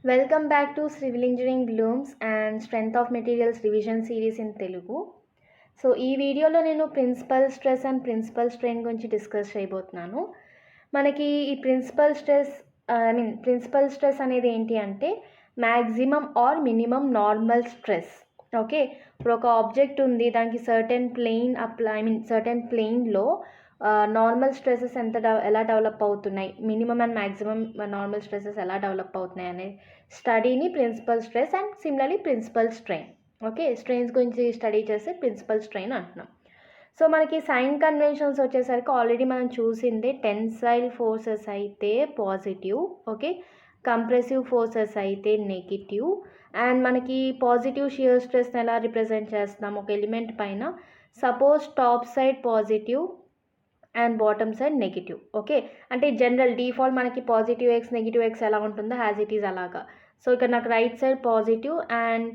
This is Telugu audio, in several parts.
Welcome back to civil engineering blooms and strength of materials revision series in Telugu. So ఈ వీడియోలో నేను principal stress and principal strain గురించి డిస్కస్ చేయబోతున్నాను. మనకి ఈ ప్రిన్సిపల్ స్ట్రెస్ అనేది ఏంటి అంటే maximum or minimum normal stress. Okay, ఇప్పుడు ఒక ఆబ్జెక్ట్ ఉంది, దానికి సర్టెన్ ప్లేన్లో నార్మల్ స్ట్రెసెస్ ఎలా డెవలప్ అవుతున్నాయి, minimum and maximum normal stresses ఎలా డెవలప్ అవుతున్నాయి అనే స్టడీని principal stress and similarly principal strain. Okay, strains గురించి స్టడీ చేస్తే ప్రిన్సిపల్ స్ట్రెయిన్ అంటున్నాం. సో మనకి సైన్ కన్వెన్షన్స్ వచ్చేసరికి ఆల్రెడీ మనం చూసిందే. టెన్సైల్ ఫోర్సెస్ అయితే పాజిటివ్, ఓకే, కంప్రెసివ్ ఫోర్సెస్ అయితే నెగిటివ్. అండ్ మనకి పాజిటివ్ షియర్ స్ట్రెస్ని ఎలా రిప్రజెంట్ చేస్తున్నాం, ఒక ఎలిమెంట్ పైన suppose top side positive and bottom side negative. Okay, అంటే జనరల్ డిఫాల్ట్ మనకి పాజిటివ్ ఎక్స్ నెగిటివ్ ఎక్స్ ఎలా ఉంటుందో యాజ్ ఇట్ ఈజ్ అలాగా. సో ఇక్కడ నాకు right side positive and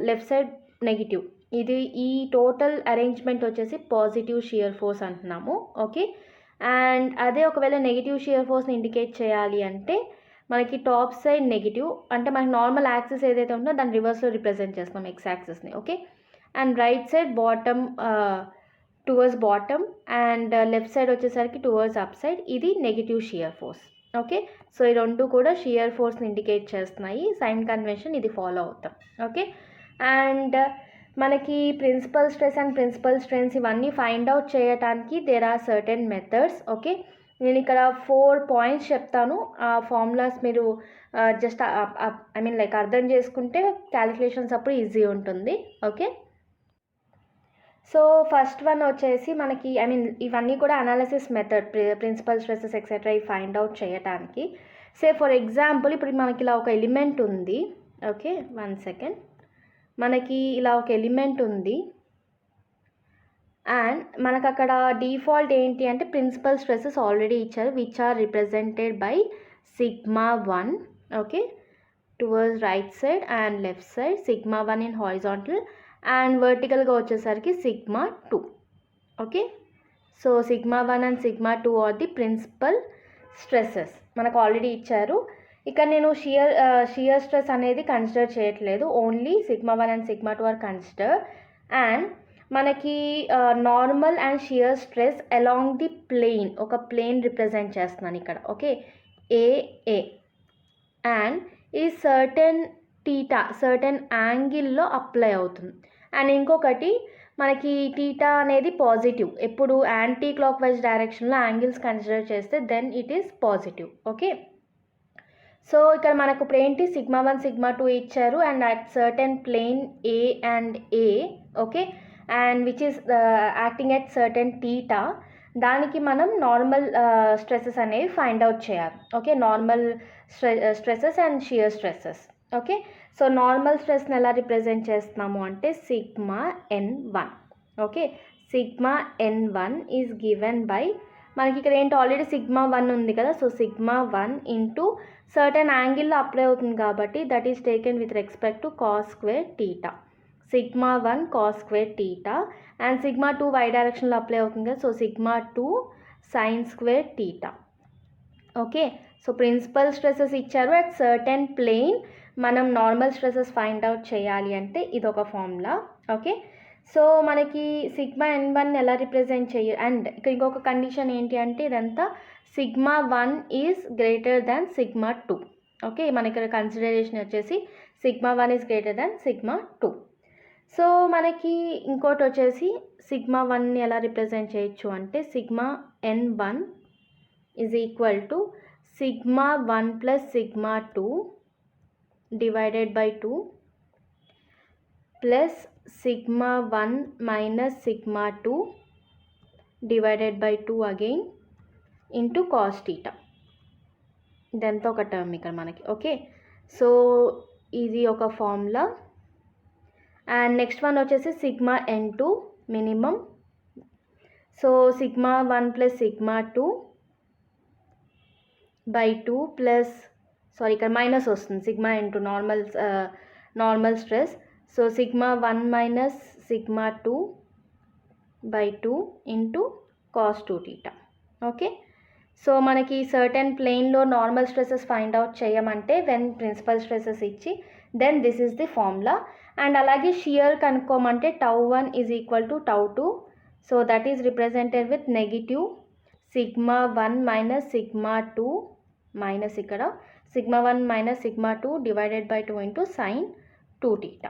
left side negative. ఇది ఈ టోటల్ అరేంజ్మెంట్ వచ్చేసి పాజిటివ్ షియర్ ఫోర్స్ అంటున్నాము. ఓకే, అండ్ అదే ఒకవేళ నెగిటివ్ షియర్ ఫోర్స్ని ఇండికేట్ చేయాలి అంటే మనకి టాప్ సైడ్ నెగిటివ్ అంటే మనకి నార్మల్ యాక్సిస్ ఏదైతే ఉందో దాని రివర్స్లో రిప్రజెంట్ చేస్తాం ఎక్స్ యాక్సిస్ని. Okay, and right side bottom towards bottom and left side వచ్చేసరికి టువర్డ్స్ అప్ సైడ్. ఇది negative shear force. Okay, so ఈ రెండు కూడా షియర్ ఫోర్స్ని ఇండికేట్ చేస్తున్నాయి. సైన్ కన్వెన్షన్ ఇది ఫాలో అవుతాం. ఓకే, అండ్ మనకి principal stress and principal strains ఇవన్నీ ఫైండ్ అవుట్ చేయడానికి there are certain methods. Okay, నేను ఇక్కడ 4 పాయింట్స్ చెప్తాను. ఆ ఫార్ములాస్ మీరు జస్ట్ అర్థం చేసుకుంటే క్యాలిక్యులేషన్స్ అప్పుడు ఈజీ ఉంటుంది. ఓకే, సో ఫస్ట్ వన్ వచ్చేసి మనకి ఇవన్నీ కూడా analysis method, principal stresses etcetera ఇవి ఫైండ్ అవుట్ చేయడానికి. సే ఫర్ ఎగ్జాంపుల్ ఇప్పుడు మనకి ఇలా ఒక ఎలిమెంట్ ఉంది. Okay, 1 second. మనకి ఇలా ఒక ఎలిమెంట్ ఉంది అండ్ మనకు అక్కడ డిఫాల్ట్ ఏంటి అంటే ప్రిన్సిపల్ స్ట్రెసెస్ ఆల్రెడీ ఇచ్చారు, which are represented by σ1. Okay, towards right side and left side, σ1 in horizontal and వర్టికల్గా వచ్చేసరికి σ2. Okay, so σ1 and σ2 are the principal stresses మనకు ఆల్రెడీ ఇచ్చారు. ఇక్కడ నేను షియర్ స్ట్రెస్ అనేది కన్సిడర్ చేయట్లేదు, only σ1 and σ2 are consider. And మనకి normal and shear stress along the plane, ఒక ప్లేన్ రిప్రజెంట్ చేస్తున్నాను ఇక్కడ. ఓకే, ఏఏ అండ్ ఈ సర్టెన్ టీటా సర్టెన్ యాంగిల్లో అప్లై అవుతుంది. అండ్ ఇంకొకటి మనకి టీటా అనేది పాజిటివ్, ఎప్పుడు యాంటీ క్లాక్ వైజ్ డైరెక్షన్లో యాంగిల్స్ కన్సిడర్ చేస్తే then it is positive. Okay, so ఇక్కడ మనకు ఇప్పుడు ఏంటి σ1 σ2 ఇచ్చారు and at certain plane A and A. Okay, and which is acting at certain theta. దానికి మనం నార్మల్ స్ట్రెసెస్ అనేవి ఫైండ్ అవుట్ చేయాలి. Okay, normal stresses and shear stresses. Okay, so normal స్ట్రెస్ని ఎలా రిప్రజెంట్ చేస్తున్నాము అంటే σn1. Okay, σn1 is given by మనకి ఇక్కడ ఏంటి ఆల్రెడీ σ1 ఉంది కదా, సో σ1 ఇంటూ సర్టెన్ యాంగిల్లో అప్లై అవుతుంది కాబట్టి that is taken with respect to cos square theta. σ1 cos square theta and σ2 Y డైరెక్షన్లో అప్లై అవుతుంది కదా, so σ2 sine square theta. Okay, so principal stresses ఇచ్చారు అట్ సర్టెన్ ప్లేన్, మనం నార్మల్ స్ట్రెసెస్ ఫైండ్ అవుట్ చేయాలి అంటే ఇదొక ఫార్ములా. ఓకే, సో మనకి σn1 ఎలా రిప్రజెంట్ అండ్ ఇక్కడ ఇంకొక కండిషన్ ఏంటి అంటే ఇదంతా σ1 ఈజ్ గ్రేటర్ దాన్ σ2. ఓకే, మన ఇక్కడ కన్సిడరేషన్ వచ్చేసి σ1 ఈజ్ గ్రేటర్ దాన్ σ2. సో మనకి ఇంకోటి వచ్చేసి σ1ని ఎలా రిప్రజెంట్ చేయొచ్చు అంటే σn1 is equal to σ1 plus σ2 divided by 2 plus σ1 minus σ2 divided by 2 again into cos theta. ఇదంతా ఒక టర్మ్ ఇక్కడ మనకి. ఓకే, సో ఇది ఒక ఫార్ములా. అండ్ నెక్స్ట్ వన్ వచ్చేసి σn2 minimum. So σ1 plus σ2 by 2 plus ఇక్కడ మైనస్ వస్తుంది σn2 normal stress. So σ1 minus σ2 by 2 into cos 2 theta. Okay, so మనకి సర్టెన్ ప్లేన్లో నార్మల్ స్ట్రెసెస్ ఫైండ్ అవుట్ చేయమంటే వెన్ ప్రిన్సిపల్ స్ట్రెసెస్ ఇచ్చి then this is the formula. And అలాగే షియర్ కనుక్కోమంటే τ1 is equal to τ2. So that is represented with negative σ1 minus σ2 minus ఇక్కడ σ1 minus σ2 divided by 2 into sine 2θ.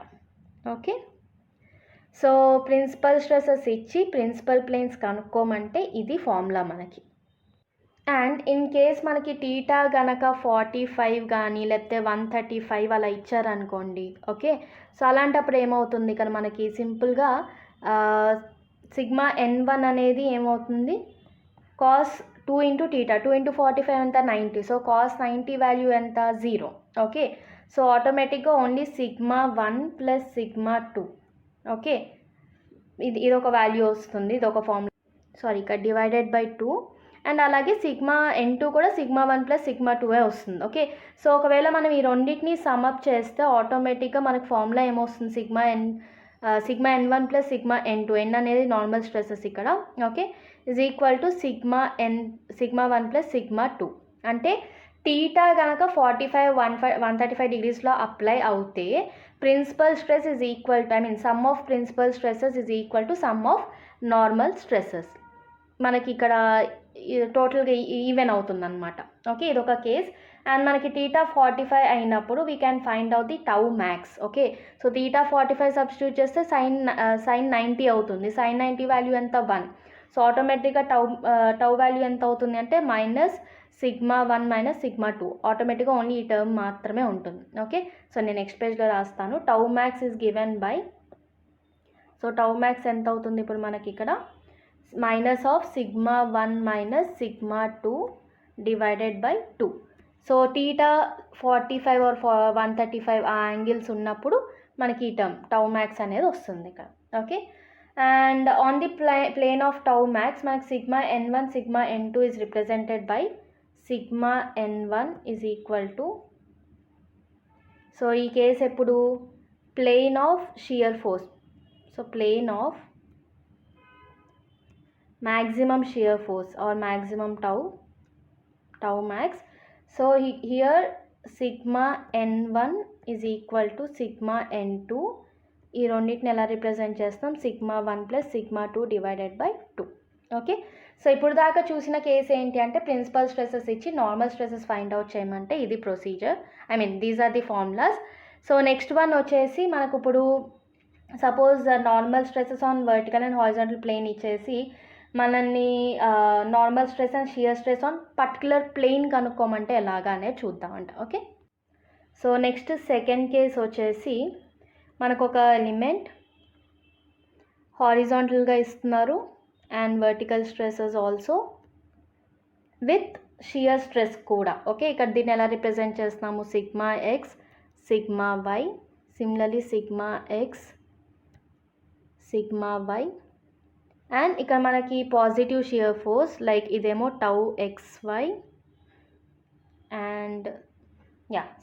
Okay, so principal stresses ఇచ్చి ప్రిన్సిపల్ ప్లేన్స్ కనుక్కోమంటే ఇది ఫార్ములా మనకి. అండ్ ఇన్ కేస్ మనకి టీటా గనక 45 కానీ లేకపోతే 135 అలా ఇచ్చారనుకోండి. ఓకే, సో అలాంటప్పుడు ఏమవుతుంది ఇక్కడ మనకి సింపుల్గా σn1 అనేది ఏమవుతుంది కాస్ 2 ఇంటూ టీటా, 2 ఇంటూ 45 ఎంత 90. సో కాస్ 90 వాల్యూ ఎంత 0. ఓకే, సో ఆటోమేటిక్గా ఓన్లీ σ1 ప్లస్ σ2. ఓకే, ఇది ఒక వాల్యూ వస్తుంది, ఇది ఒక ఫార్ములా. సారీ, ఇక్కడ డివైడెడ్ బై 2. అండ్ అలాగే σn2 కూడా σ1 ప్లస్ σ2 వస్తుంది. ఓకే, సో ఒకవేళ మనం ఈ రెండింటిని సమ్అప్ చేస్తే ఆటోమేటిక్గా మనకు ఫార్ములా ఏమొస్తుంది σn1 ప్లస్ σn2, n అనేది నార్మల్ స్ట్రెసెస్ ఇక్కడ. Okay, is equal to σ1 plus σ2. అంటే టీటా కనుక 135 డిగ్రీస్లో అప్లై అవుతే principal stress is equal to sum of principal stresses is equal to sum of normal stresses. మనకి ఇక్కడ టోటల్గా ఈవెన్ అవుతుంది అనమాట. ఓకే, ఇదొక కేస్. అండ్ మనకి టీటా 45 అయినప్పుడు we can find out the tau max. Okay, so theta 45 substitute చేస్తే సైన్ 90 అవుతుంది. సైన్ 90 వాల్యూ ఎంత 1. సో ఆటోమేటిక్గా టౌ వాల్యూ ఎంత అవుతుంది అంటే మైనస్ σ1 మైనస్ σ2. ఆటోమేటిక్గా ఓన్లీ ఈ టర్మ్ మాత్రమే ఉంటుంది. ఓకే, సో నేను నెక్స్ట్ పేజ్లో రాస్తాను. Tau max is given by, so tau max ఎంత అవుతుంది ఇప్పుడు మనకి ఇక్కడ minus of σ1 minus σ2 divided by 2. So theta 45 or 135 ఆ యాంగిల్స్ ఉన్నప్పుడు మనకి ఈ టర్మ్ టౌ మ్యాక్స్ అనేది వస్తుంది ఇక్కడ. Okay, and on the plane of tau max మనకి σn1 σn2 is represented by σn1 is equal to, so ఈ కేస్ ఎప్పుడు plane of shear force, so plane of maximum shear force or maximum tau max. So here σn1 is equal to σn2. ఈ రెండింటిని ఎలా రిప్రజెంట్ చేస్తాం σ1 plus σ2 divided by 2. Okay, so ఇప్పుడు దాకా చూసిన కేసు ఏంటి అంటే ప్రిన్సిపల్ స్ట్రెసెస్ ఇచ్చి నార్మల్ స్ట్రెసెస్ ఫైండ్ అవుట్ చేయమంటే ఇది procedure. These are the formulas. So next one వచ్చేసి మనకు ఇప్పుడు suppose normal stresses on vertical and horizontal plane ఇచ్చేసి మనల్ని normal stress and shear stress on particular plane కనుక్కోమంటే ఎలాగానే చూద్దామంట. Okay, so next second case వచ్చేసి మనకు ఒక ఎలిమెంట్ హారిజాంటల్గా ఇస్తున్నారు and vertical stresses also with shear stress కూడా. ఓకే, ఇక్కడ దీన్ని ఎలా రిప్రజెంట్ చేస్తున్నాము σx σy, similarly σx σy. And ఇక్కడ మనకి పాజిటివ్ షియర్ ఫోర్స్ లైక్ ఇదేమో టౌ xy అండ్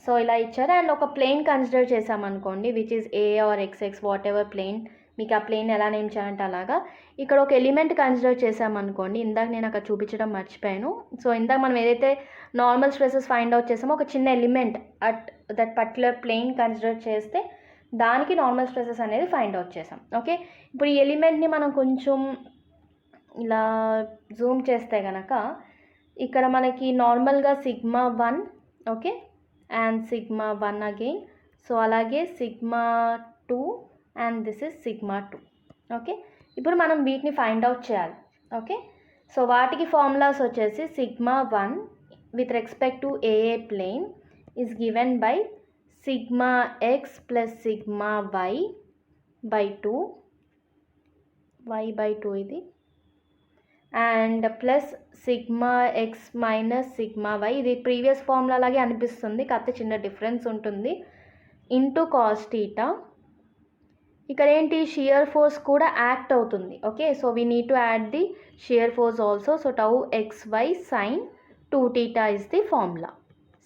సో ఇలా ఇచ్చారు. అండ్ ఒక ప్లేన్ కన్సిడర్ చేసామనుకోండి which is a or xx whatever plane, మీకు ఆ ప్లేన్ ఎలా నేమ్ చేయాలంటే అలాగా. ఇక్కడ ఒక ఎలిమెంట్ కన్సిడర్ చేసామనుకోండి, ఇందాక నేను అక్కడ చూపించడం మర్చిపోయాను. సో ఇందాక మనం ఏదైతే నార్మల్ స్ట్రెసెస్ ఫైండ్ అవుట్ చేసామో ఒక చిన్న element at that particular plane consider చేస్తే దానికి నార్మల్ స్ట్రెసెస్ అనేది ఫైండ్ అవుట్ చేసాం. ఓకే, ఇప్పుడు ఈ ఎలిమెంట్ని మనం కొంచెం ఇలా జూమ్ చేస్తే కనుక ఇక్కడ మనకి నార్మల్గా σ1, ఓకే, అండ్ σ1 అగైన్, సో అలాగే σ2 అండ్ దిస్ ఇస్ σ2. ఓకే, ఇప్పుడు మనం వీటిని ఫైండ్ అవుట్ చేయాలి. ఓకే, సో వాటికి ఫార్ములాస్ వచ్చేసి σ1 with respect to A A plane is given by σx plus σy by 2, y by 2 ఇది, and plus σx minus σy, ఇది ప్రీవియస్ ఫార్ములా లాగే అనిపిస్తుంది కాకపోతే చిన్న డిఫరెన్స్ ఉంటుంది, ఇంటూ కాస్ టీటా. ఇక్కడ ఏంటి షియర్ ఫోర్స్ కూడా యాక్ట్ అవుతుంది. Okay, so we need to add the shear force also. So tau xy sine 2θ is the formula,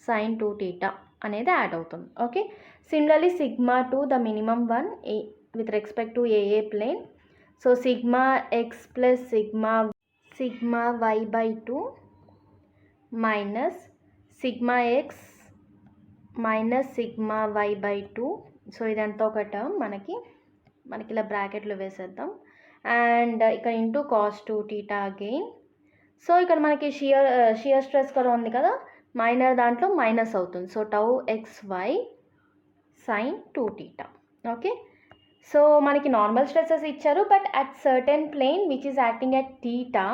sine 2θ అనేది యాడ్ అవుతుంది. Okay, similarly σ2 the minimum one with respect to A A plane, so σx plus σy by 2 minus sigma X minus sigma why by 2. So ఇదంతా ఒక టర్మ్ మనకి ఇలా బ్రాకెట్లో వేసేద్దాం. అండ్ ఇక్కడ into cos 2 theta again. So ఇక్కడ మనకి షియర్ స్ట్రెస్ కూడా ఉంది కదా, మైనర్ దాంట్లో మైనస్ అవుతుంది. So tau X Y sine 2 theta. Okay, so మనకి నార్మల్ స్ట్రెసెస్ ఇచ్చారు, but at certain plane which is acting at theta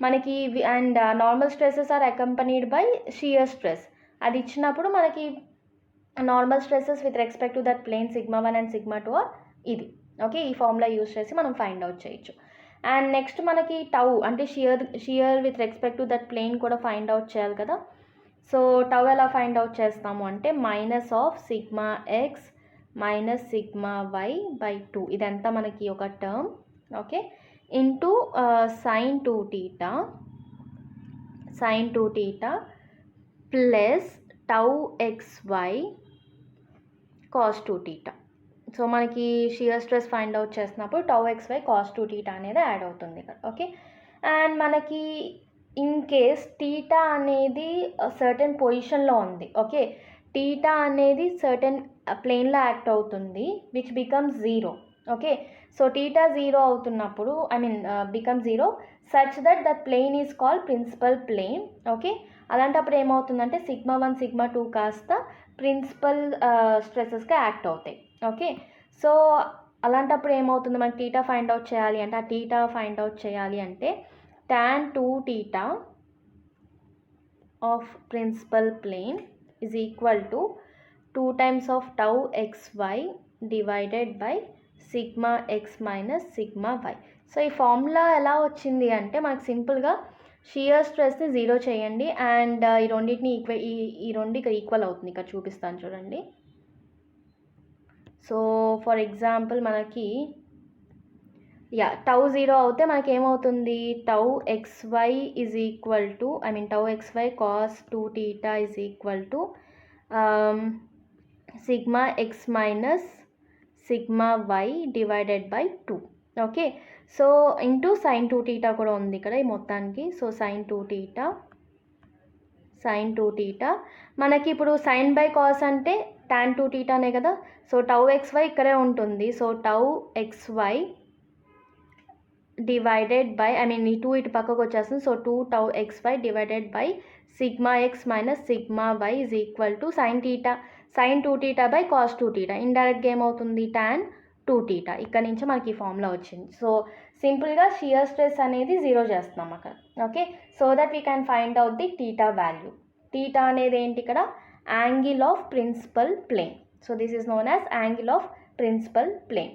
మనకి, and normal stresses are accompanied by shear stress. అది ఇచ్చినప్పుడు మనకి normal stresses with respect to that plane sigma 1 and sigma 2 are ఇది. ఓకే, ఈ ఫార్ములా యూజ్ చేసి మనం ఫైండ్ అవుట్ చేయొచ్చు. అండ్ నెక్స్ట్ మనకి టౌ అంటే shear with respect to that plane కూడా ఫైండ్ అవుట్ చేయాలి కదా. సో టౌ ఎలా ఫైండ్ అవుట్ చేస్తాము అంటే minus of sigma X minus sigma why by 2, ఇదంతా మనకి ఒక term. Okay, into sine 2 theta plus tau X Y cos 2 theta. So మనకి షియర్ స్ట్రెస్ ఫైండ్ అవుట్ చేసినప్పుడు tau X Y cos 2 theta అనేది యాడ్ అవుతుంది ఇక్కడ. ఓకే, అండ్ మనకి ఇన్ కేస్ టీటా అనేది సర్టెన్ పొజిషన్లో ఉంది. ఓకే, టీటా అనేది సర్టెన్ ప్లేన్లో యాక్ట్ అవుతుంది which becomes 0. Okay, so theta 0 అవుతున్నప్పుడు become 0 such that that plane is called principal plane. Okay, అలాంటప్పుడు ఏమవుతుందంటే సిగ్మా 1 సిగ్మా 2 కాస్త ప్రిన్సిపల్ స్ట్రెసెస్గా యాక్ట్ అవుతాయి. ఓకే, సో అలాంటప్పుడు ఏమవుతుంది, మనకి టీటా ఫైండ్ అవుట్ చేయాలి అంటే, ఆ టీటా ఫైండ్ అవుట్ చేయాలి అంటే tan 2 theta of principal plane is equal to 2 times of tau xy divided by sigma X minus sigma Y. So ఈ ఫార్ములా ఎలా వచ్చింది అంటే, మనకు సింపుల్గా షియర్ స్ట్రెస్ని 0 చేయండి అండ్ ఈ రెండింటిని ఈ రెండు ఇక్కడ ఈక్వల్ అవుతుంది. ఇక్కడ చూపిస్తాను చూడండి. సో ఫర్ ఎగ్జాంపుల్ మనకి టౌ 0 అవుతే మనకి ఏమవుతుంది, tau xy is equal to tau xy cos 2 theta is equal to sigma X minus sigma y divided by 2. Okay, so into sine 2 theta కూడా ఉంది ఇక్కడ ఈ మొత్తానికి. సో సైన్ 2 టీటా మనకి ఇప్పుడు సైన్ బై కాస్ అంటే tan 2 టీటానే కదా. సో టౌ xy ఇక్కడే ఉంటుంది. So tau xy divided by ఈ 2 ఇటు పక్కకు వచ్చేస్తుంది. So 2 tau xy divided by sigma X minus sigma Y is equal to sine 2 theta by cos 2 theta. ఇండైరెక్ట్గా ఏమవుతుంది, tan 2 టీటా. ఇక్కడ నుంచి మనకి ఈ ఫార్ములా వచ్చింది. సో సింపుల్గా షియర్ స్ట్రెస్ అనేది 0 చేస్తున్నాం అక్కడ. Okay, so that we can find out the theta value. Theta అనేది ఏంటి ఇక్కడ, angle of principal plane. So this is known as angle of principal plane.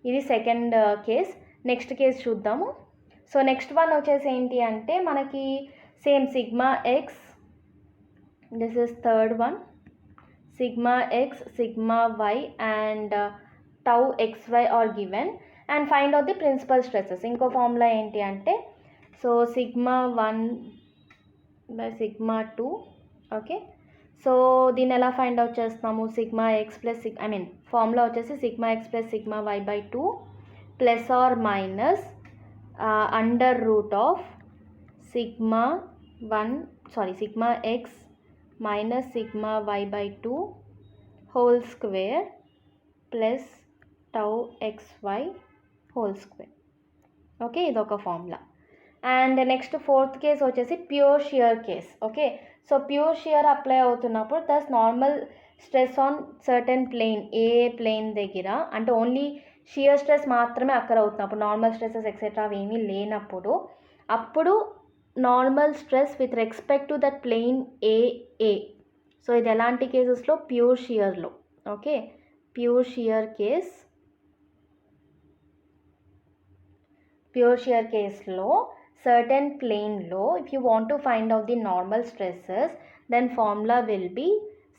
ఇది సెకండ్ కేస్. నెక్స్ట్ కేస్ చూద్దాము. సో నెక్స్ట్ వన్ వచ్చేసి ఏంటి అంటే మనకి same sigma X, this is third one, sigma X sigma why and tau xy are given and find out the principal stresses. ఇంకో ఫార్ములా ఏంటి అంటే, so sigma 1 by sigma 2. Okay, so దీన్ని ఎలా ఫైండ్ అవుట్ చేస్తాము, సిగ్మా ఎక్స్ ప్లస్ ఫార్ములా వచ్చేసి sigma X plus sigma why by 2 plus or minus under root of sigma X minus sigma why by 2 whole square plus tau xy whole square. Okay, ఇదొక ఫార్ములా. అండ్ నెక్స్ట్ ఫోర్త్ కేస్ వచ్చేసి pure shear case. Okay, so pure shear apply అవుతున్నప్పుడు thus normal stress on certain plane, A plane దగ్గర అంటే ఓన్లీ షియర్ స్ట్రెస్ మాత్రమే అక్కర్ అవుతున్నప్పుడు, నార్మల్ స్ట్రెసెస్ ఎక్సెట్రా ఏమీ లేనప్పుడు, అప్పుడు normal stress with respect to that plane A. So ఇది ఎలాంటి కేసెస్లో, ప్యూర్ షియర్లో. ఓకే, ప్యూర్ షియర్ కేస్లో certain plane low, if you want to find out the normal stresses, then formula will be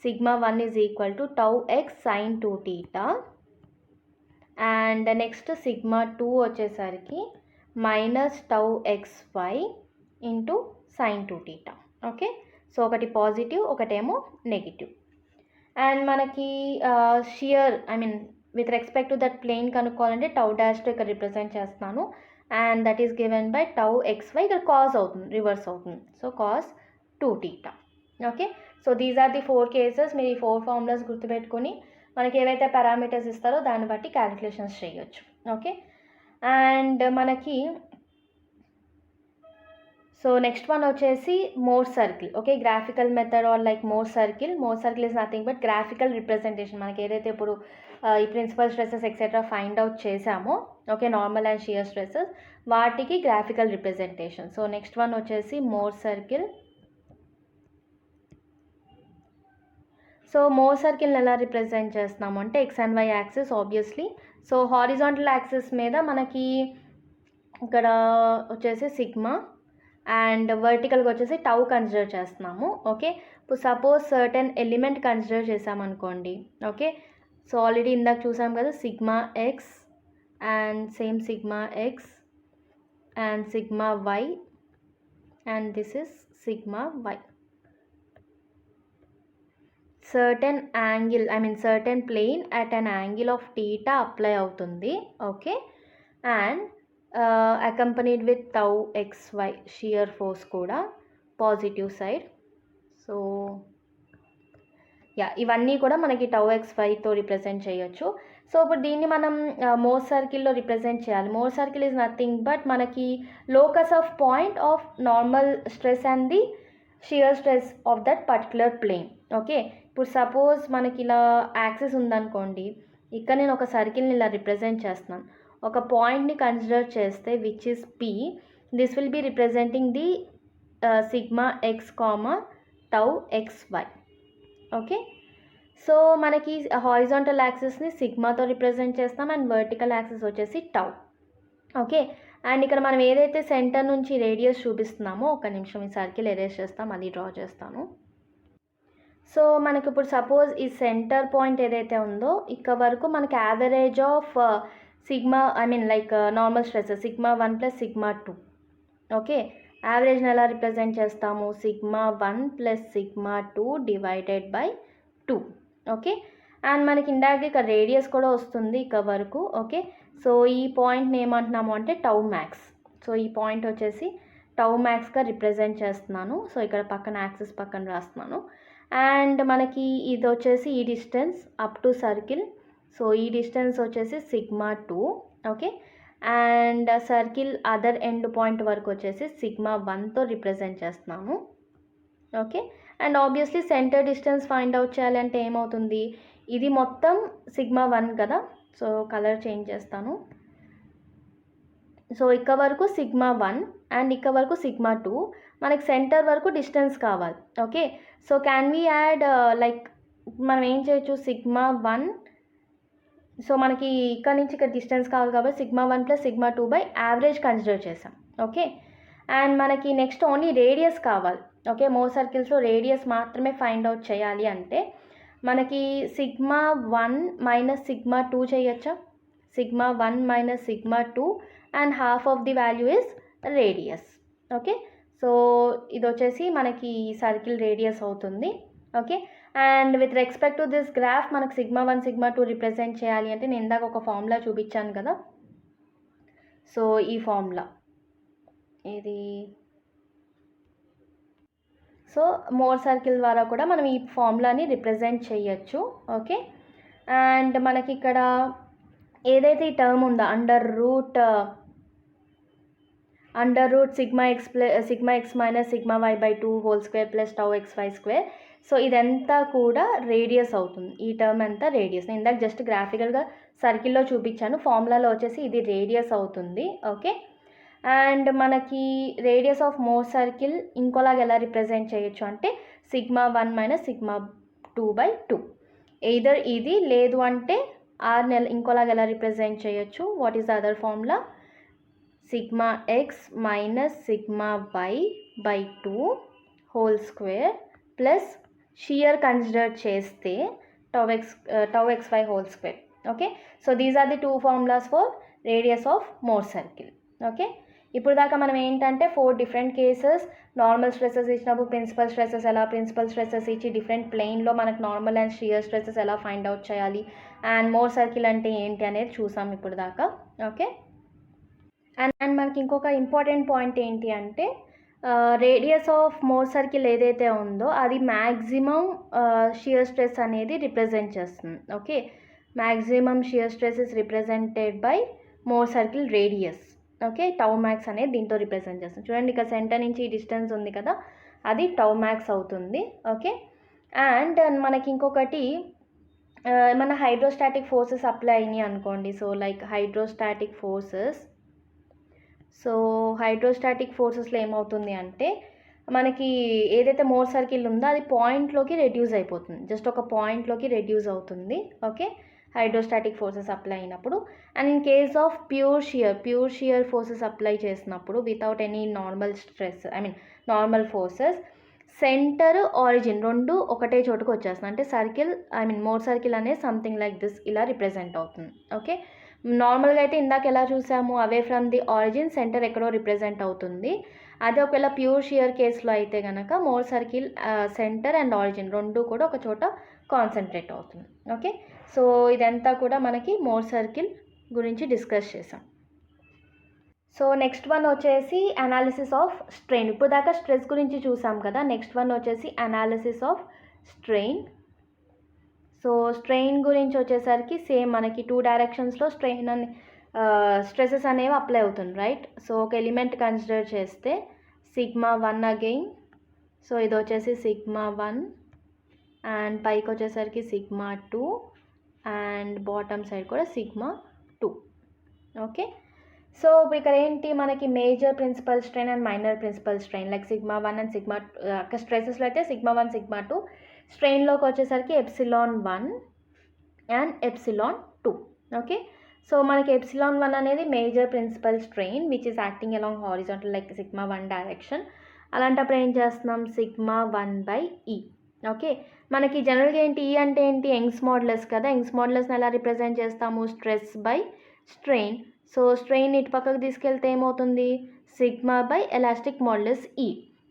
sigma 1 is equal to tau x sin 2 theta and the next sigma 2 వచ్చేసరికి minus tau xy into sin 2 theta. Okay, so ఒకటి పాజిటివ్ ఒకటేమో నెగిటివ్. అండ్ మనకి shear with respect to that plane కనుక్కోవాలంటే టౌ డాష్తో ఇక్కడ రిప్రజెంట్ చేస్తాను and that is given by tau xy. ఇక్కడ కాస్ అవుతుంది, రివర్స్ అవుతుంది. So cos 2 theta. Okay, so these are the 4 cases. మీరు ఈ 4 ఫార్ములాస్ గుర్తుపెట్టుకొని మనకి ఏవైతే పారామీటర్స్ ఇస్తారో దాన్ని బట్టి క్యాలిక్యులేషన్స్ చేయొచ్చు. ఓకే, అండ్ మనకి సో నెక్స్ట్ వన్ వచ్చేసి Mohr circle. Okay, graphical method or like Mohr circle. Mohr circle is nothing but graphical representation. మనకి ఏదైతే ఇప్పుడు ఈ principal stresses etcetera find out చేసామో, okay, normal and shear stresses, వాటికి graphical representation. So next one వచ్చేసి మోర్ సర్కిల్. సో మోర్ సర్కిల్ని ఎలా రిప్రజెంట్ చేస్తున్నాము అంటే X and Y axis obviously. So horizontal axis మీద మనకి ఇక్కడ వచ్చేసి సిగ్మా అండ్ వర్టికల్గా వచ్చేసి టౌ కన్సిడర్ చేస్తున్నాము. ఓకే, ఇప్పుడు సపోజ్ సర్టెన్ ఎలిమెంట్ కన్సిడర్ చేసామనుకోండి. ఓకే, సో ఆల్రెడీ ఇందాక చూసాం కదా sigma x and same sigma x and sigma why and this is sigma y. Certain angle certain plane at an angle of theta apply అవుతుంది. Okay, and accompanied with tau X y shear force కూడా పాజిటివ్ సైడ్. సో ఇవన్నీ కూడా మనకి టౌ ఎక్స్ వైతో రిప్రజెంట్ చేయొచ్చు. సో ఇప్పుడు దీన్ని మనం మోర్ సర్కిల్లో రిప్రజెంట్ చేయాలి. Mohr circle is nothing but మనకి locus of point of normal stress and the shear stress of that particular plane. Okay, ఇప్పుడు సపోజ్ మనకి ఇలా యాక్సిస్ ఉందనుకోండి, ఇక్కడ నేను ఒక సర్కిల్ని ఇలా రిప్రజెంట్ చేస్తున్నాను. ఒక పాయింట్ని కన్సిడర్ చేస్తే which is P, this will be representing the sigma X comma tau X Y. Okay, so మనకి హారిజాంటల్ యాక్సిస్ని సిగ్మాతో రిప్రజెంట్ చేస్తాం అండ్ వర్టికల్ యాక్సిస్ వచ్చేసి టౌ. ఓకే, అండ్ ఇక్కడ మనం ఏదైతే సెంటర్ నుంచి రేడియస్ చూపిస్తున్నామో, ఒక నిమిషం ఈ సర్కిల్ ఎరేస్ చేస్తాం, అది డ్రా చేస్తాను. సో మనకి ఇప్పుడు సపోజ్ ఈ సెంటర్ పాయింట్ ఏదైతే ఉందో ఇక్కడ వరకు మనకి average of sigma like normal stresses sigma 1 plus sigma 2. Okay, యావరేజ్ని ఎలా రిప్రజెంట్ చేస్తాము, sigma 1 plus sigma 2 divided by 2. Okay, and మనకి ఇండైరెక్ట్గా ఇక్కడ రేడియస్ కూడా వస్తుంది ఇక్కడ వరకు. ఓకే, సో ఈ పాయింట్ని ఏమంటున్నాము అంటే టౌ మ్యాక్స్. సో ఈ పాయింట్ వచ్చేసి టౌ మ్యాక్స్గా రిప్రజెంట్ చేస్తున్నాను. సో ఇక్కడ పక్కన యాక్సిస్ పక్కన రాస్తున్నాను. అండ్ మనకి ఇది వచ్చేసి ఈ distance up to circle. So ఈ డిస్టెన్స్ వచ్చేసి sigma 2. Okay, and circle other end point వరకు వచ్చేసి సిగ్మా 1తో రిప్రజెంట్ చేస్తున్నాము. Okay, and obviously centre distance find out చేయాలంటే ఏమవుతుంది, ఇది మొత్తం సిగ్మా 1 కదా. సో కలర్ చేంజ్ చేస్తాను. సో ఇక్కడ వరకు సిగ్మా 1 అండ్ ఇక్కడ వరకు సిగ్మా 2, మనకి సెంటర్ వరకు డిస్టెన్స్ కావాలి. Okay, so can we add like మనం ఏం చేయొచ్చు, సిగ్మా 1, సో మనకి ఇక్కడ నుంచి ఇక్కడ డిస్టెన్స్ కావాలి కాబట్టి sigma 1 plus sigma 2 by average consider చేసాం. ఓకే, అండ్ మనకి నెక్స్ట్ ఓన్లీ రేడియస్ కావాలి. ఓకే, మోర్ సర్కిల్స్లో రేడియస్ మాత్రమే ఫైండ్ అవుట్ చేయాలి అంటే మనకి సిగ్మా 1 మైనస్ సిగ్మా 2 చేయొచ్చా, sigma 1 minus sigma 2 and half of the value is radius. Okay, so ఇది వచ్చేసి మనకి సర్కిల్ రేడియస్ అవుతుంది. Okay, and with respect to this graph మనకు సిగ్మా 1 సిగ్మా 2 రిప్రజెంట్ చేయాలి అంటే నేను ఇందాక ఒక ఫార్ములా చూపించాను కదా. సో ఈ ఫార్ములా ఇది, సో మోర్ సర్కిల్ ద్వారా కూడా మనం ఈ ఫార్ములాని రిప్రజెంట్ చేయొచ్చు. ఓకే, అండ్ మనకి ఇక్కడ ఏదైతే ఈ టర్మ్ ఉందో under root sigma X minus sigma why by 2 whole square plus tau X Y square. So ఇదంతా కూడా రేడియస్ అవుతుంది. ఈ టర్మ్ అంతా రేడియస్. నేను ఇందాక జస్ట్ గ్రాఫికల్గా సర్కిల్లో చూపించాను, ఫార్ములాలో వచ్చేసి ఇది రేడియస్ అవుతుంది. ఓకే, అండ్ మనకి రేడియస్ ఆఫ్ మోర్ సర్కిల్ ఇంకోలాగా ఎలా రిప్రజెంట్ చేయొచ్చు అంటే sigma 1 minus sigma 2 by 2. Either ఇది లేదు అంటే ఇంకోలాగా ఎలా రిప్రజెంట్ చేయొచ్చు, what is the other formula, sigma X minus sigma why by 2 whole square plus shear consider చేస్తే tau X y whole square. Okay, so these are the 2 formulas for radius of Mohr circle. Okay, ఇప్పుడు దాకా మనం ఏంటంటే 4 డిఫరెంట్ కేసెస్, నార్మల్ స్ట్రెసెస్ ఇచ్చినప్పుడు ప్రిన్సిపల్ స్ట్రెసెస్ ఎలా, ప్రిన్సిపల్ స్ట్రెసెస్ ఇచ్చి డిఫరెంట్ ప్లేన్లో మనకు నార్మల్ అండ్ షియర్ స్ట్రెసెస్ ఎలా ఫైండ్ అవుట్ చేయాలి, అండ్ మోర్ సర్కిల్ అంటే ఏంటి అనేది చూసాం ఇప్పుడు దాకా. ఓకే, అండ్ మనకి ఇంకొక ఇంపార్టెంట్ పాయింట్ ఏంటి అంటే రేడియస్ ఆఫ్ మోర్ సర్కిల్ ఏదైతే ఉందో అది మ్యాక్సిమం షియర్ స్ట్రెస్ అనేది రిప్రజెంట్ చేస్తుంది. Okay, maximum shear stress is represented by more circle radius. Okay, tau max అనేది దీంతో రిప్రజెంట్ చేస్తుంది. చూడండి ఇక్కడ సెంటర్ నుంచి ఈ డిస్టెన్స్ ఉంది కదా, అది టౌ మ్యాక్స్ అవుతుంది. ఓకే, అండ్ మనకి ఇంకొకటి మన హైడ్రోస్టాటిక్ ఫోర్సెస్ అప్లై అయినాయి అనుకోండి. సో లైక్ హైడ్రోస్టాటిక్ ఫోర్సెస్లో ఏమవుతుంది అంటే మనకి ఏదైతే మోర్ సర్కిల్ ఉందో అది పాయింట్లోకి రెడ్యూస్ అయిపోతుంది, జస్ట్ ఒక పాయింట్లోకి రెడ్యూస్ అవుతుంది. ఓకే, హైడ్రోస్టాటిక్ ఫోర్సెస్ అప్లై అయినప్పుడు. And in case of pure shear forces apply చేసినప్పుడు without any normal forces, centre origin రెండు ఒకటే చోటుకు వచ్చేస్తుంది. అంటే సర్కిల్ మోర్ సర్కిల్ అనేది సంథింగ్ లైక్ దిస్ ఇలా రిప్రజెంట్ అవుతుంది. ఓకే, నార్మల్గా అయితే ఇందాక ఎలా చూసాము, away from the origin centre ఎక్కడో రిప్రజెంట్ అవుతుంది. అదే ఒకవేళ ప్యూర్ షియర్ కేసులో అయితే కనుక Mohr circle centre and origin రెండు కూడా ఒక చోట కాన్సన్ట్రేట్ అవుతుంది. ఓకే, సో ఇదంతా కూడా మనకి మోర్ సర్కిల్ గురించి డిస్కస్ చేసాం. సో నెక్స్ట్ వన్ వచ్చేసి అనాలిసిస్ ఆఫ్ స్ట్రెయిన్. ఇప్పుడు దాకా స్ట్రెస్ గురించి చూసాం కదా, నెక్స్ట్ వన్ వచ్చేసి analysis of strain. So strain గురించి వచ్చేసరికి సేమ్ మనకి 2 డైరెక్షన్స్లో స్ట్రెసెస్ అనేవి అప్లై అవుతుంది, రైట్. సో ఒక ఎలిమెంట్ కన్సిడర్ చేస్తే σ1 అగైన్. సో ఇది వచ్చేసి σ1 అండ్ పైకి వచ్చేసరికి σ2 అండ్ బాటమ్ సైడ్ కూడా σ2. ఓకే, సో ఇప్పుడు ఇక్కడ ఏంటి మనకి major principal strain and minor principal strain like σ1 and అక్కడ స్ట్రెసెస్లో అయితే σ1 σ2, స్ట్రెయిన్లోకి వచ్చేసరికి ε1 అండ్ ε2. ఓకే, సో మనకి ε1 అనేది major principal strain which is acting along horizontal like σ1 direction. అలాంటప్పుడు ఏం చేస్తున్నాం, σ1/E. ఓకే, మనకి జనరల్గా ఏంటి ఈ అంటే ఏంటి, యంగ్స్ మాడ్యులస్ కదా, యంగ్స్ మాడ్యులస్ని ఎలా రిప్రజెంట్ చేస్తాము, stress by strain. So strain ఇటు పక్కకు తీసుకెళ్తే ఏమవుతుంది, σ/ఎలాస్టిక్ మాడ్యులస్ E.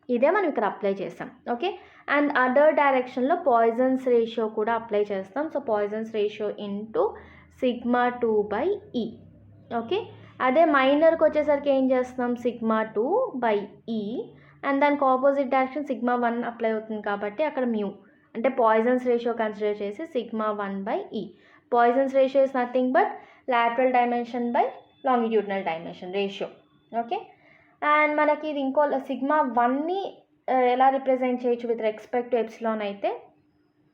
ఇదే మనం ఇక్కడ అప్లై చేస్తాం. ఓకే, అండ్ అదర్ డైరెక్షన్లో పాయిజన్స్ రేషియో కూడా అప్లై చేస్తాం. So poisons ratio into σ2/E. Okay, అదే మైనర్కి వచ్చేసరికి ఏం చేస్తాం, σ2/E అండ్ దానికి ఆపోజిట్ డైరెక్షన్ σ1 అప్లై అవుతుంది కాబట్టి అక్కడ మ్యూ అంటే పాయిజన్స్ రేషియో కన్సిడర్ చేసి σ1/E. Poisons ratio is nothing but lateral dimension by longitudinal dimension ratio. Okay, and మనకి ఇది ఇంకో σ1ని ఎలా రిప్రజెంట్ చేయొచ్చు విత్ రెస్పెక్ట్ టు ఎప్సిలాన్ అయితే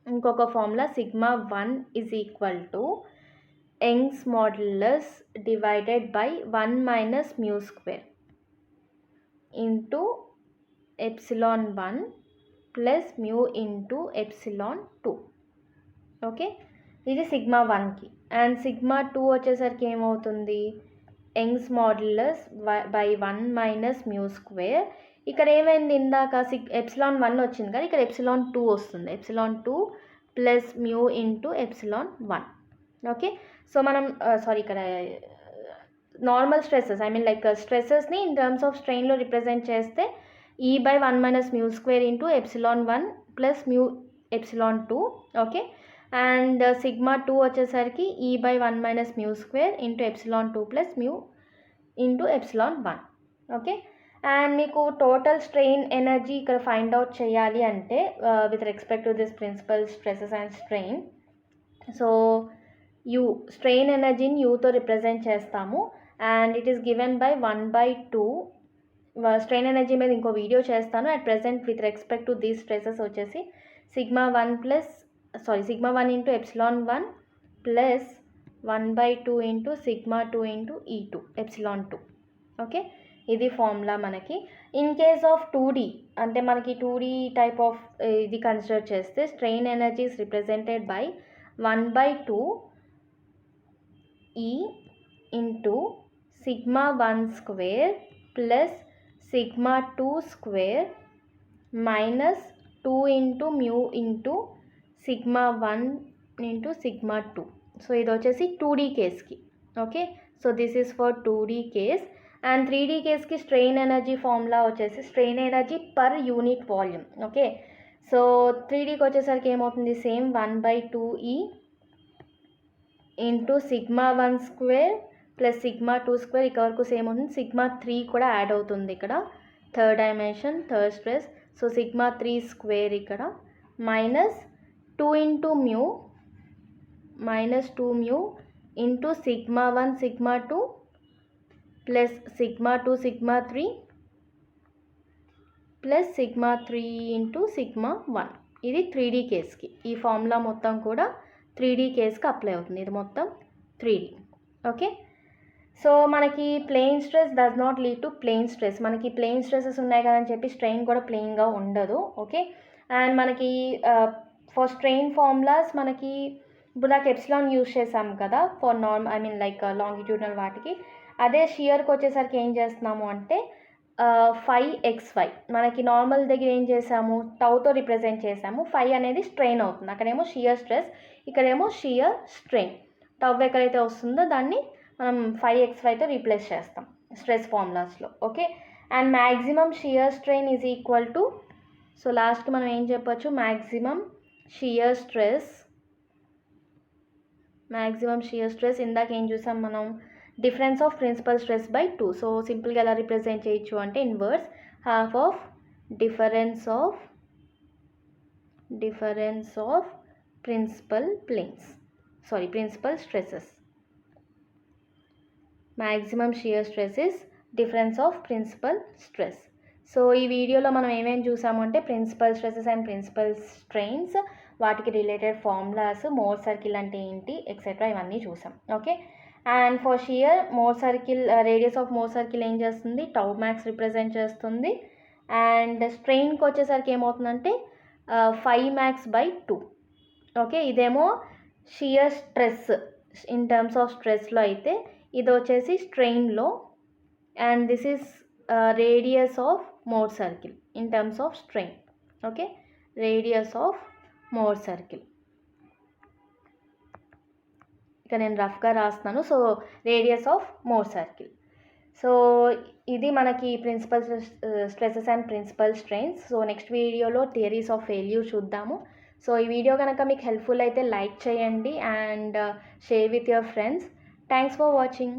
ఇంకొక formula σ1 is equal to Young's modulus divided by 1 minus mu square into ε1 plus mu into ε2. Okay, ఇది σ1కి. అండ్ σ2 వచ్చేసరికి ఏమవుతుంది, Young's modulus by 1 minus mu square. ఇక్కడ ఏమైంది, ఇందాక ε1 వచ్చింది కదా, ఇక్కడ ε2 వస్తుంది, ε2 plus mu into ε1. Okay, so మనం ఇక్కడ నార్మల్ స్ట్రెసెస్ లైక్ స్ట్రెసెస్ని ఇన్ టర్మ్స్ ఆఫ్ స్ట్రెయిన్లో రిప్రజెంట్ చేస్తే E/1 minus mu square into ε1 plus mu ε2. Okay, and σ2 వచ్చేసరికి E/1 minus mu square into ε2 plus mu into ε1. Okay, and మీకు టోటల్ స్ట్రెయిన్ ఎనర్జీ ఇక్కడ ఫైండ్ అవుట్ చేయాలి అంటే with respect to this principal stresses and strain. So U strain ఎనర్జీని యూతో రిప్రజెంట్ చేస్తాము and it is given by 1/2. Strain energy మీద ఇంకో వీడియో చేస్తాను. At present with respect to these stresses వచ్చేసి σ1 into ε1 plus 1/2 into σ2 into E2 ε2. Okay, ఇది ఫార్ములా మనకి. ఇన్ కేస్ ఆఫ్ 2D అంటే మనకి 2D టైప్ ఆఫ్ ఇది కన్సిడర్ చేస్తే strain energy is represented by 1/2 E into σ1 square plus σ2 square minus 2 into mu into σ1 into σ2. So ఇది వచ్చేసి 2D కేస్కి. Okay, so this is for 2D case. And 3D కేస్కి స్ట్రెయిన్ ఎనర్జీ ఫార్ములా వచ్చేసి strain energy per unit volume. Okay, so 3Dకి వచ్చేసరికి ఏమవుతుంది, same 1/2E into σ1 square plus σ2 square ఇక్కడ వరకు సేమ్ ఉంటుంది, σ3 కూడా యాడ్ అవుతుంది ఇక్కడ third dimension third stress. So sigma 3 square ఇక్కడ minus 2 into mu into sigma 1 sigma 2 plus sigma 2 sigma 3 plus sigma 3 into sigma 1. ఇది 3D కేస్కి. ఈ ఫార్ములా మొత్తం కూడా 3D కేస్కి అప్లై అవుతుంది. ఇది మొత్తం 3D. ఓకే. సో మనకి plain stress does not lead to plain stress. మనకి ప్లెయిన్ స్ట్రెసెస్ ఉన్నాయి కదా అని చెప్పి స్ట్రెయిన్ కూడా ప్లెయిన్గా ఉండదు. ఓకే. అండ్ మనకి ఫర్ స్ట్రెయిన్ ఫార్ములాస్ మనకి ఇప్పుడు నాకు ఎప్సిలాన్ యూజ్ చేసాం కదా ఫర్ లైక్ లాంగిట్యూడనల్ వాటికి. అదే షియర్కి వచ్చేసరికి ఏం చేస్తున్నాము అంటే 5xy మనకి నార్మల్ దగ్గర ఏం చేసాము, టౌతో రిప్రజెంట్ చేసాము. 5 అనేది స్ట్రెయిన్ అవుతుంది, అక్కడేమో షియర్ స్ట్రెస్, ఇక్కడేమో షియర్ స్ట్రెయిన్. టౌ ఎక్కడైతే వస్తుందో దాన్ని మనం 5xyతో రీప్లేస్ చేస్తాం స్ట్రెస్ ఫార్ములాస్లో. Okay. And maximum shear strain is equal to, so లాస్ట్కి మనం ఏం చెప్పొచ్చు, మ్యాక్సిమం షియర్ స్ట్రెస్ ఇందాక ఏం చూసాం మనం, difference of principal stress by 2. So సింపుల్గా ఎలా రిప్రజెంట్ చేయొచ్చు అంటే inverse half of difference of principal stresses. Maximum shear stress is difference of principal stress. So ఈ వీడియోలో మనం ఏమేమి చూసాము అంటే principal stresses and principal strains, వాటికి రిలేటెడ్ ఫార్ములాస్, మోర్ సర్కిల్ అంటే ఏంటి ఎక్సెట్రా ఇవన్నీ చూసాం. Okay. And for shear Mohr circle, radius of Mohr circle ఏం చేస్తుంది, టౌ మ్యాక్స్ రిప్రజెంట్ చేస్తుంది. అండ్ స్ట్రెయిన్కి వచ్చేసరికి ఏమవుతుందంటే 5 max by 2. ఓకే. ఇదేమో shear stress in terms of స్ట్రెస్లో అయితే, ఇది వచ్చేసి స్ట్రెయిన్లో. And this is radius of Mohr circle in terms of strain. Okay. Radius of Mohr circle ఇక నేను రఫ్గా రాస్తున్నాను. So radius of Mohr circle. So ఇది మనకి principal stresses and principal strains. So next వీడియోలో థియరీస్ ఆఫ్ ఫెయిల్యూర్ చూద్దాము. సో ఈ వీడియో కనుక మీకు హెల్ప్ఫుల్ అయితే లైక్ చేయండి and share with your friends. Thanks for watching.